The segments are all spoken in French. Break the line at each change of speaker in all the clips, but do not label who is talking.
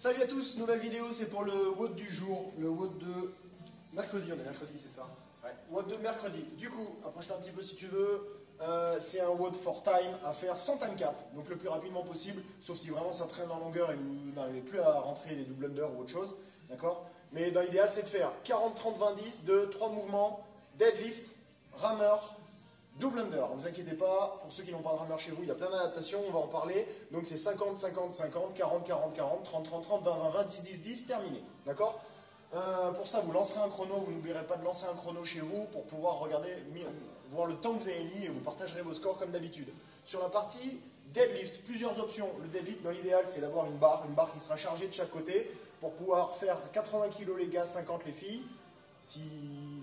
Salut à tous, nouvelle vidéo, c'est pour le WOD du jour, le WOD de mercredi, on est mercredi, c'est ça? Ouais, WOD de mercredi. Du coup, approche-toi un petit peu si tu veux, c'est un WOD for time à faire sans time cap, donc le plus rapidement possible, sauf si vraiment ça traîne en longueur et vous n'arrivez plus à rentrer les double under ou autre chose, d'accord? Mais dans l'idéal, c'est de faire 40, 30, 20, 10 de 3 mouvements, deadlift, rameur, double under, ne vous inquiétez pas, pour ceux qui n'ont pas de rameur chez vous, il y a plein d'adaptations, on va en parler. Donc c'est 50, 50, 50, 40, 40, 40, 30, 30, 30, 20, 20, 20, 10, 10, 10, terminé. D'accord? Pour ça, vous lancerez un chrono, vous n'oublierez pas de lancer un chrono chez vous pour pouvoir regarder, voir le temps que vous avez mis et vous partagerez vos scores comme d'habitude. Sur la partie deadlift, plusieurs options. Le deadlift, dans l'idéal, c'est d'avoir une barre qui sera chargée de chaque côté pour pouvoir faire 80 kg les gars, 50 les filles. Si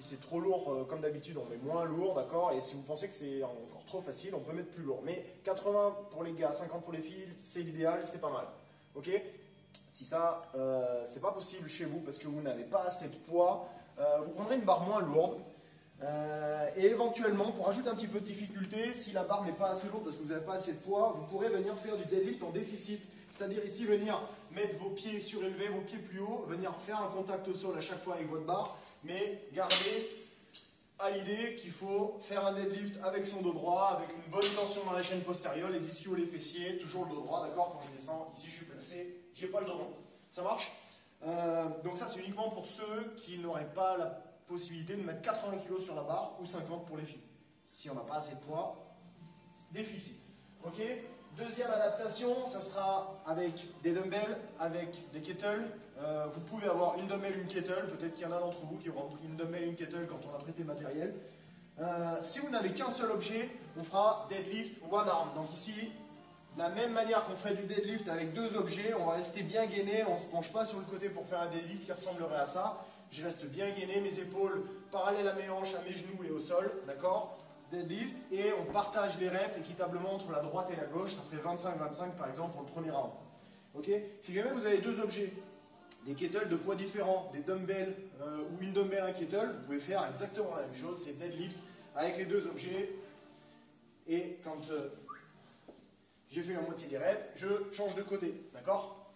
c'est trop lourd, comme d'habitude, on met moins lourd, d'accord? Et si vous pensez que c'est encore trop facile, on peut mettre plus lourd. Mais 80 pour les gars, 50 pour les filles, c'est l'idéal, c'est pas mal. Ok? Si ça, c'est pas possible chez vous parce que vous n'avez pas assez de poids, vous prendrez une barre moins lourde. Et éventuellement, pour ajouter un petit peu de difficulté, si la barre n'est pas assez lourde parce que vous n'avez pas assez de poids, vous pourrez venir faire du deadlift en déficit. C'est-à-dire ici, venir mettre vos pieds surélevés, vos pieds plus hauts, venir faire un contact au sol à chaque fois avec votre barre, mais gardez à l'idée qu'il faut faire un deadlift avec son dos droit, avec une bonne tension dans la chaîne postérieure, les ischios, les fessiers, toujours le dos droit, d'accord? Quand je descends, ici je suis placé, j'ai pas le dos rond. Ça marche? Donc ça c'est uniquement pour ceux qui n'auraient pas la possibilité de mettre 80 kg sur la barre ou 50 pour les filles. Si on n'a pas assez de poids, déficit. Ok? Deuxième adaptation, ça sera avec des dumbbells, avec des kettles. Vous pouvez avoir une dumbbell, une kettle. Peut-être qu'il y en a d'entre vous qui auront pris une dumbbell et une kettle quand on a prêté le matériel. Si vous n'avez qu'un seul objet, on fera deadlift one arm. Donc ici, de la même manière qu'on ferait du deadlift avec deux objets, on va rester bien gainé, on ne se penche pas sur le côté pour faire un deadlift qui ressemblerait à ça. Je reste bien gainé, mes épaules parallèles à mes hanches, à mes genoux et au sol, d'accord? Deadlift, et on partage les reps équitablement entre la droite et la gauche, ça ferait 25-25 par exemple pour le premier round. Ok? Si jamais vous avez deux objets, des kettles de poids différents, des dumbbells ou une dumbbell, un kettle, vous pouvez faire exactement la même chose, c'est deadlift avec les deux objets, et quand j'ai fait la moitié des reps, je change de côté, d'accord?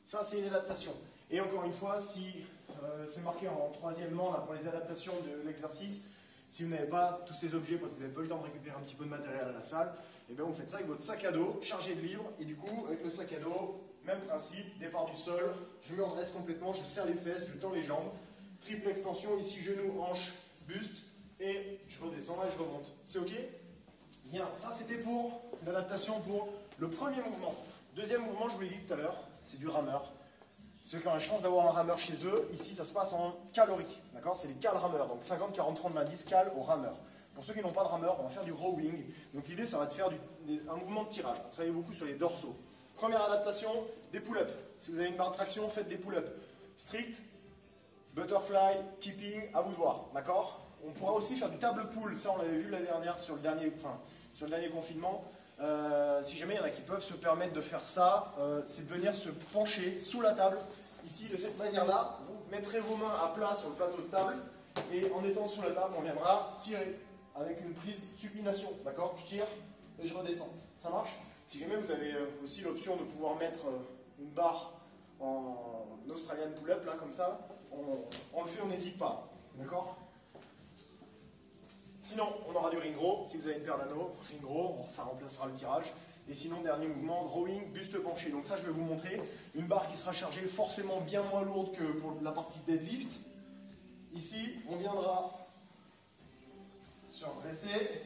Ça c'est une adaptation. Et encore une fois, si c'est marqué en troisièmement là, pour les adaptations de l'exercice, si vous n'avez pas tous ces objets parce que vous n'avez pas eu le temps de récupérer un petit peu de matériel à la salle, et bien vous faites ça avec votre sac à dos chargé de livres, et du coup, avec le sac à dos, même principe, départ du sol, je me redresse complètement, je serre les fesses, je tends les jambes, triple extension, ici genou, hanche, buste, et je redescends là et je remonte. C'est ok? Bien, ça c'était pour l'adaptation pour le premier mouvement. Deuxième mouvement, je vous l'ai dit tout à l'heure, c'est du rameur. Ceux qui ont la chance d'avoir un rameur chez eux, ici ça se passe en calories, d'accord? C'est les cales rameurs, donc 50, 40, 30, 20, 10 cales au rameur. Pour ceux qui n'ont pas de rameur, on va faire du rowing. Donc l'idée, ça va être de faire un mouvement de tirage, pour travailler beaucoup sur les dorsaux. Première adaptation, des pull-ups. Si vous avez une barre de traction, faites des pull-ups. Strict, butterfly, keeping, à vous de voir, d'accord? On pourra aussi faire du table pull, ça on l'avait vu l'année dernière sur le dernier confinement. Si jamais il y en a qui peuvent se permettre de faire ça, c'est de venir se pencher sous la table. Ici, de cette manière-là, vous mettrez vos mains à plat sur le plateau de table et en étant sous la table, on viendra tirer avec une prise supination. D'accord? Je tire et je redescends. Ça marche? Si jamais vous avez aussi l'option de pouvoir mettre une barre en Australian pull-up, là, comme ça, on le fait, on n'hésite pas. D'accord? Sinon, on aura du ring row, si vous avez une paire d'anneaux, ring row, ça remplacera le tirage. Et sinon, dernier mouvement, rowing, buste penché. Donc ça, je vais vous montrer une barre qui sera chargée forcément bien moins lourde que pour la partie deadlift. Ici, on viendra se redresser,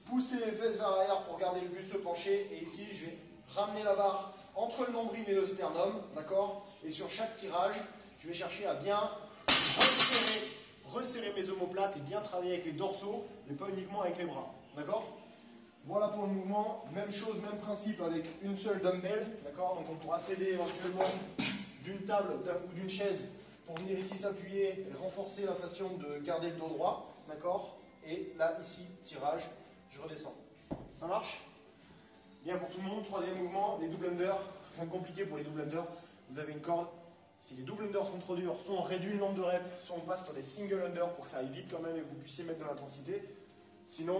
pousser les fesses vers l'arrière pour garder le buste penché. Et ici, je vais ramener la barre entre le nombril et le sternum, d'accord? Et sur chaque tirage, je vais chercher à bien resserrer mes omoplates et bien travailler avec les dorsaux et pas uniquement avec les bras. D'accord? Voilà pour le mouvement. Même chose, même principe avec une seule dumbbell. D'accord? Donc on pourra s'aider éventuellement d'une table ou d'une chaise pour venir ici s'appuyer et renforcer la façon de garder le dos droit. D'accord? Et là, ici, tirage, je redescends. Ça marche? Bien pour tout le monde. Troisième mouvement, les double under. Rien de compliqué pour les double under. Vous avez une corde. Si les double unders sont trop durs, soit on réduit le nombre de reps, soit on passe sur des single unders pour que ça aille vite quand même et que vous puissiez mettre de l'intensité. Sinon,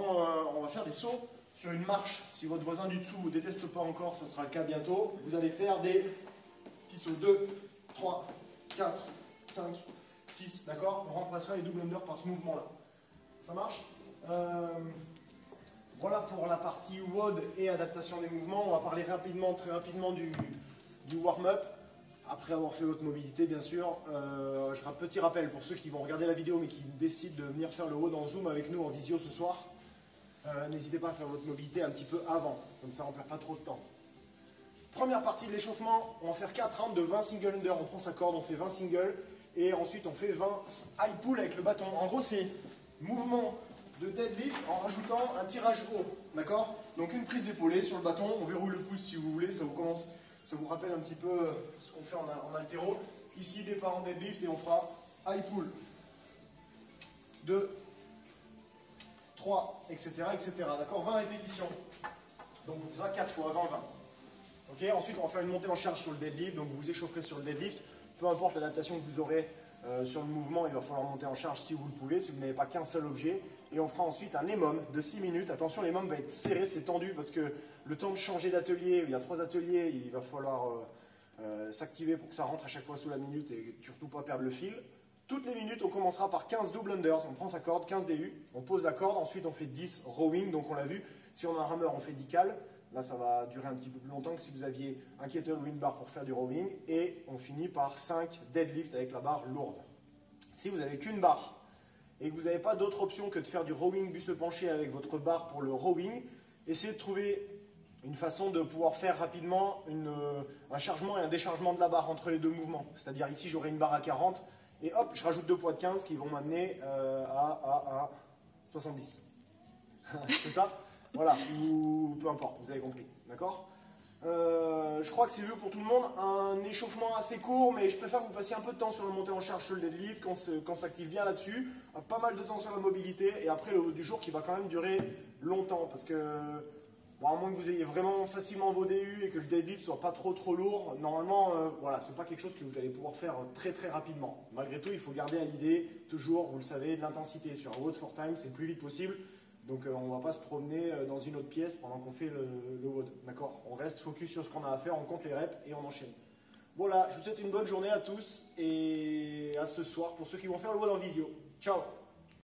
on va faire des sauts sur une marche. Si votre voisin du dessous ne vous déteste pas encore, ce sera le cas bientôt. Vous allez faire des Petit saut, 2, 3, 4, 5, 6, d'accord? On remplacera les double under par ce mouvement-là. Ça marche? Voilà pour la partie WOD et adaptation des mouvements. On va parler rapidement, très rapidement du warm-up. Après avoir fait votre mobilité, bien sûr. Petit rappel pour ceux qui vont regarder la vidéo mais qui décident de venir faire le WOD en Zoom avec nous en visio ce soir. N'hésitez pas à faire votre mobilité un petit peu avant, comme ça on ne perd pas trop de temps. Première partie de l'échauffement, on va faire 4 rounds de 20 single under. On prend sa corde, on fait 20 singles et ensuite on fait 20 high pull avec le bâton. En gros, c'est mouvement de deadlift en rajoutant un tirage haut, d'accord? Donc une prise d'épaulé sur le bâton, on verrouille le pouce si vous voulez, ça vous rappelle un petit peu ce qu'on fait en haltéro. Ici, départ en deadlift et on fera high pull. 2, 3, etc., etc. D'accord? 20 répétitions. Donc vous ferez 4 fois 20, 20. Ok? Ensuite, on va faire une montée en charge sur le deadlift, donc vous vous échaufferez sur le deadlift. Peu importe l'adaptation que vous aurez sur le mouvement, il va falloir monter en charge si vous le pouvez, si vous n'avez pas qu'un seul objet. Et on fera ensuite un EMOM de 6 minutes. Attention, l'EMOM va être serré, c'est tendu parce que le temps de changer d'atelier, il y a 3 ateliers, il va falloir s'activer pour que ça rentre à chaque fois sous la minute et surtout pas perdre le fil. Toutes les minutes, on commencera par 15 double unders. On prend sa corde, 15 DU, on pose la corde, ensuite on fait 10 rowing, donc on l'a vu. Si on a un rameur, on fait 10 cal. Là, ça va durer un petit peu plus longtemps que si vous aviez un kettle ou une barre pour faire du rowing. Et on finit par 5 deadlift avec la barre lourde. Si vous n'avez qu'une barre et que vous n'avez pas d'autre option que de faire du rowing buste penché avec votre barre pour le rowing, essayez de trouver une façon de pouvoir faire rapidement un chargement et un déchargement de la barre entre les deux mouvements. C'est-à-dire ici, j'aurai une barre à 40 et hop, je rajoute 2 poids de 15 qui vont m'amener à 70. C'est ça? Voilà, ou peu importe, vous avez compris, d'accord? Je crois que c'est vu pour tout le monde, un échauffement assez court, mais je préfère que vous passiez un peu de temps sur le montée en charge sur le deadlift, qu'on s'active bien là-dessus, pas mal de temps sur la mobilité, et après le haut du jour qui va quand même durer longtemps, parce que, bon, à moins que vous ayez vraiment facilement vos DU et que le deadlift soit pas trop lourd, normalement, voilà, c'est pas quelque chose que vous allez pouvoir faire très rapidement. Malgré tout, il faut garder à l'idée, toujours, vous le savez, de l'intensité. Sur un WOD for time, c'est le plus vite possible. Donc on ne va pas se promener dans une autre pièce pendant qu'on fait le WOD. D'accord? On reste focus sur ce qu'on a à faire, on compte les reps et on enchaîne. Voilà, je vous souhaite une bonne journée à tous et à ce soir pour ceux qui vont faire le WOD en visio. Ciao!